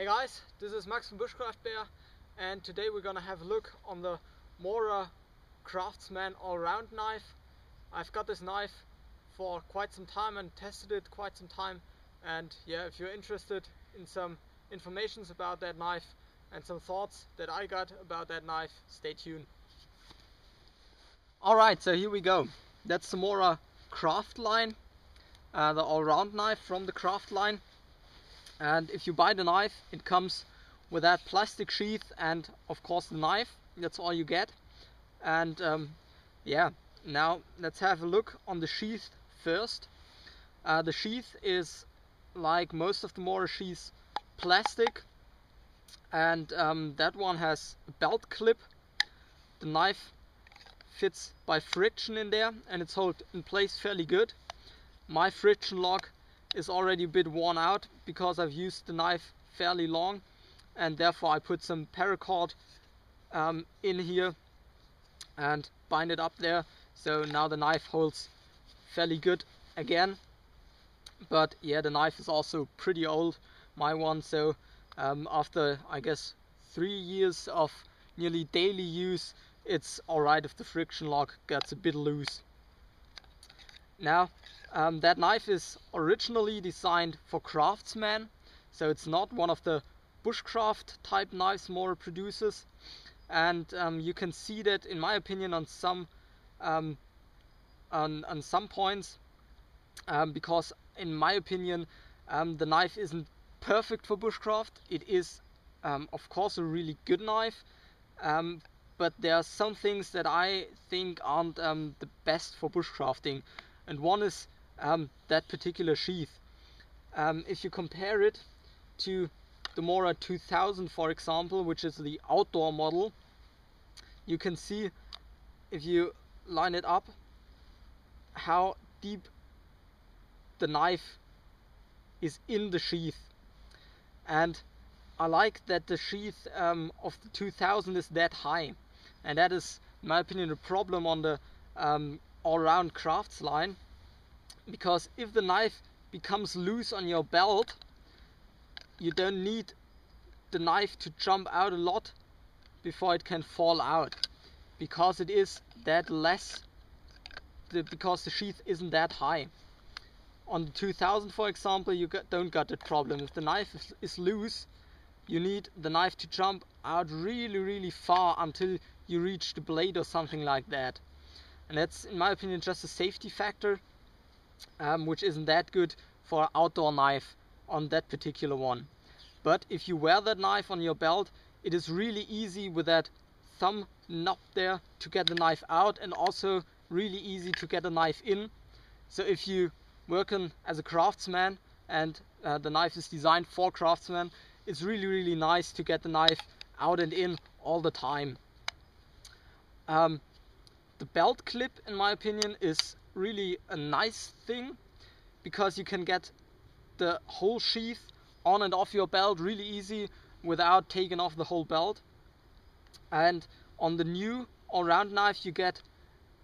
Hey guys, this is Max from Bushcraft Bear, and today we're gonna have a look on the Mora Craftsman Allround knife. I've got this knife for quite some time and tested it quite some time, and yeah, if you're interested in some information about that knife and some thoughts that I got about that knife, stay tuned. Alright, so here we go. That's the Mora Craftline, the Allround knife from the Craftline. And if you buy the knife, it comes with that plastic sheath and of course the knife. That's all you get. And yeah, now let's have a look on the sheath first. The sheath is, like most of the Mora sheaths, plastic, and that one has a belt clip. The knife fits by friction in there and it's held in place fairly good. My friction lock is already a bit worn out because I've used the knife fairly long, and therefore I put some paracord in here and bind it up there, so now the knife holds fairly good again. But yeah, the knife is also pretty old, my one, so after I guess 3 years of nearly daily use, it's alright if the friction lock gets a bit loose. Now that knife is originally designed for craftsmen, so it's not one of the bushcraft type knives Mora produces, and you can see that, in my opinion, on some points, because in my opinion the knife isn't perfect for bushcraft. It is of course a really good knife, but there are some things that I think aren't the best for bushcrafting, and one is that particular sheath. If you compare it to the Mora 2000, for example, which is the outdoor model, you can see, if you line it up, how deep the knife is in the sheath. And I like that the sheath of the 2000 is that high, and that is, in my opinion, a problem on the Allround Craftline, because if the knife becomes loose on your belt, you don't need the knife to jump out a lot before it can fall out, because it is that because the sheath isn't that high. On the 2000, for example, you don't got that problem. If the knife is loose, you need the knife to jump out really far until you reach the blade or something like that, and that's, in my opinion, just a safety factor, which isn't that good for an outdoor knife on that particular one. But if you wear that knife on your belt, it is really easy with that thumb knob there to get the knife out, and also really easy to get the knife in. So if you working as a craftsman and the knife is designed for craftsmen, it's really nice to get the knife out and in all the time. The belt clip, in my opinion, is really a nice thing, because you can get the whole sheath on and off your belt really easy without taking off the whole belt. And on the new Allround knife, you get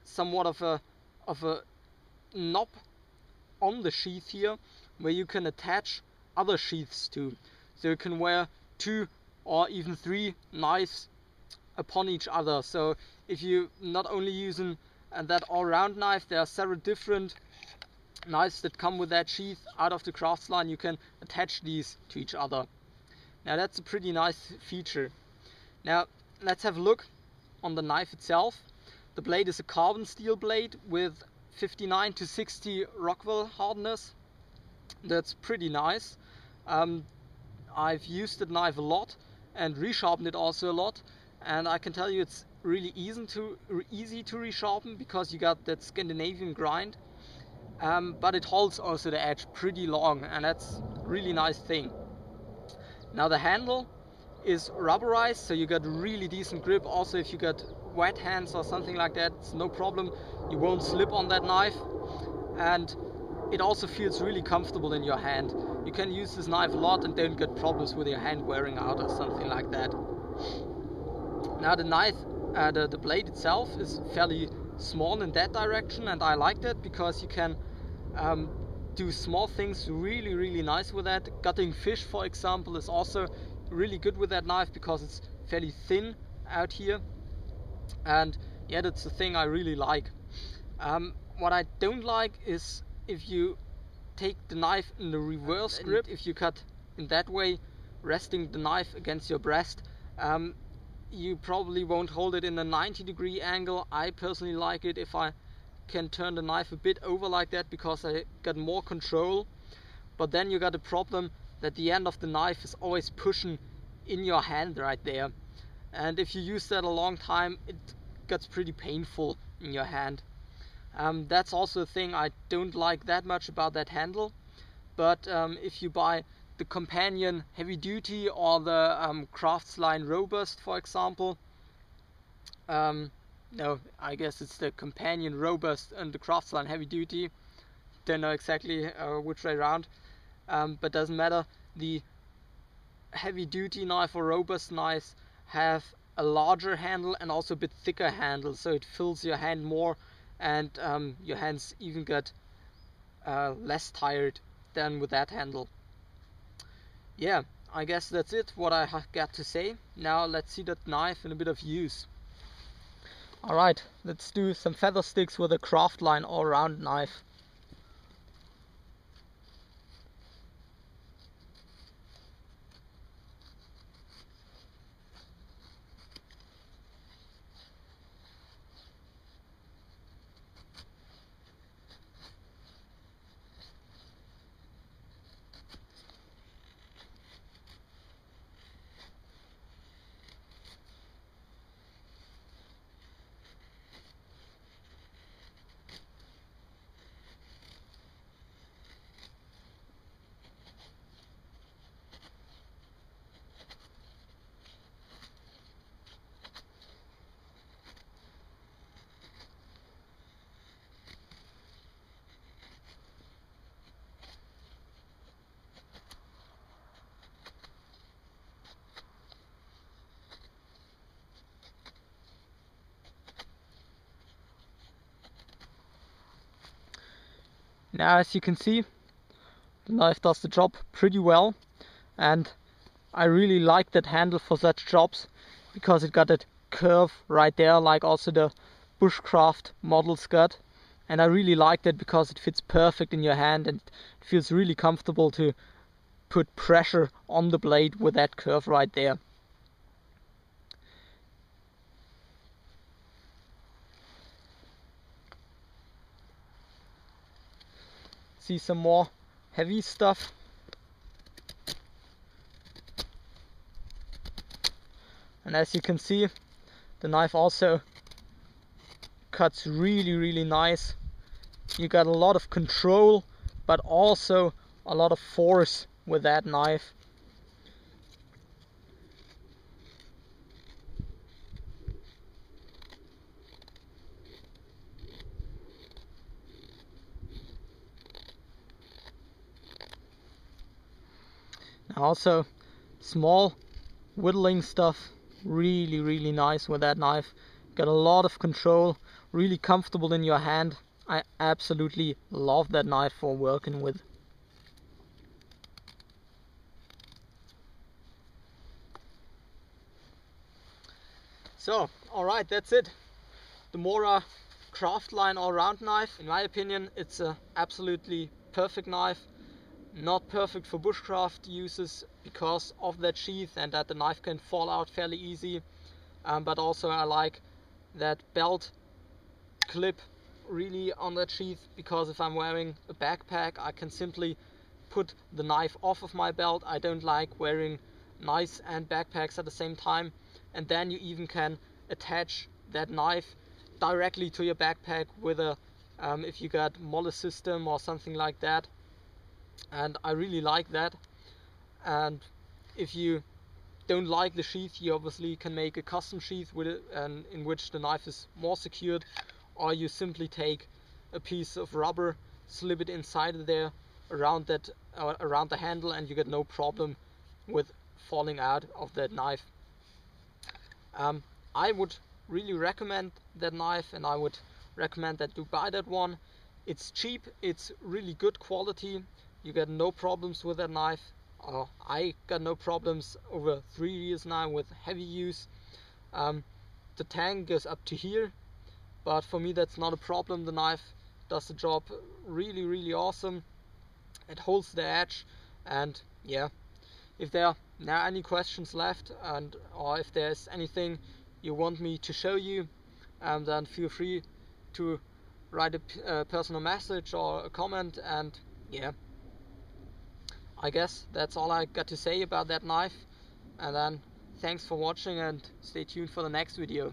somewhat of a knob on the sheath here where you can attach other sheaths to, so you can wear 2 or even 3 knives upon each other. So if you not only using that Allround knife, there are several different knives that come with that sheath out of the Craftline. You can attach these to each other. Now that's a pretty nice feature. Now let's have a look on the knife itself. The blade is a carbon-steel blade with 59 to 60 Rockwell hardness. That's pretty nice. I've used the knife a lot and resharpened it also a lot, and I can tell you it's really easy to resharpen, because you got that Scandinavian grind, but it holds also the edge pretty long, and that's a really nice thing. Now the handle is rubberized, so you got really decent grip. Also, if you got wet hands or something like that, it's no problem, you won't slip on that knife, and it also feels really comfortable in your hand. You can use this knife a lot and don't get problems with your hand wearing out or something like that. Now the knife, the blade itself is fairly small in that direction, and I like that, because you can do small things really nice with that. Gutting fish, for example, is also really good with that knife because it's fairly thin out here, and yeah, that's the thing I really like. What I don't like is if you take the knife in the reverse grip. If you cut in that way, resting the knife against your breast, you probably won't hold it in a 90-degree angle. I personally like it if I can turn the knife a bit over like that, because I got more control. But then you got a problem that the end of the knife is always pushing in your hand right there, and if you use that a long time, it gets pretty painful in your hand. That's also a thing I don't like that much about that handle. But if you buy the Companion Heavy Duty or the Craftline Robust, for example, no, I guess it's the Companion Robust and the Craftline Heavy Duty, don't know exactly which way around, but doesn't matter. The Heavy Duty knife or Robust knives have a larger handle and also a bit thicker handle, so it fills your hand more, and your hands even get less tired than with that handle. Yeah, I guess that's it what I have got to say. Now let's see that knife in a bit of use. Alright, let's do some feather sticks with a Craftline Allround knife. Now, as you can see, the knife does the job pretty well, and I really like that handle for such jobs because it got that curve right there, like also the bushcraft models got, and I really like that because it fits perfect in your hand and it feels really comfortable to put pressure on the blade with that curve right there. See some more heavy stuff. And as you can see, the knife also cuts really nice. You got a lot of control, but also a lot of force with that knife. Also, small whittling stuff, really nice with that knife. Got a lot of control, really comfortable in your hand. I absolutely love that knife for working with. So, alright, that's it. The Mora Craftline all-round knife. In my opinion, it's a absolutely perfect knife. Not perfect for bushcraft uses because of that sheath and that the knife can fall out fairly easy, but also I like that belt clip really on that sheath, because if I'm wearing a backpack I can simply put the knife off of my belt. I don't like wearing knives and backpacks at the same time, and then you even can attach that knife directly to your backpack with a if you got Mora system or something like that. And I really like that. And if you don't like the sheath, you obviously can make a custom sheath with it, and in which the knife is more secured, or you simply take a piece of rubber, slip it inside of there around that around the handle, and you get no problem with falling out of that knife. I would really recommend that knife, and I would recommend that you buy that one It's cheap, it's really good quality, you get no problems with that knife. I got no problems over 3 years now with heavy use. The tang goes up to here, but for me that's not a problem. The knife does the job really awesome. It holds the edge, and yeah, if there are now any questions left, or if there's anything you want me to show you, then feel free to write a personal message or a comment. And yeah, I guess that's all I got to say about that knife. And then thanks for watching, and stay tuned for the next video.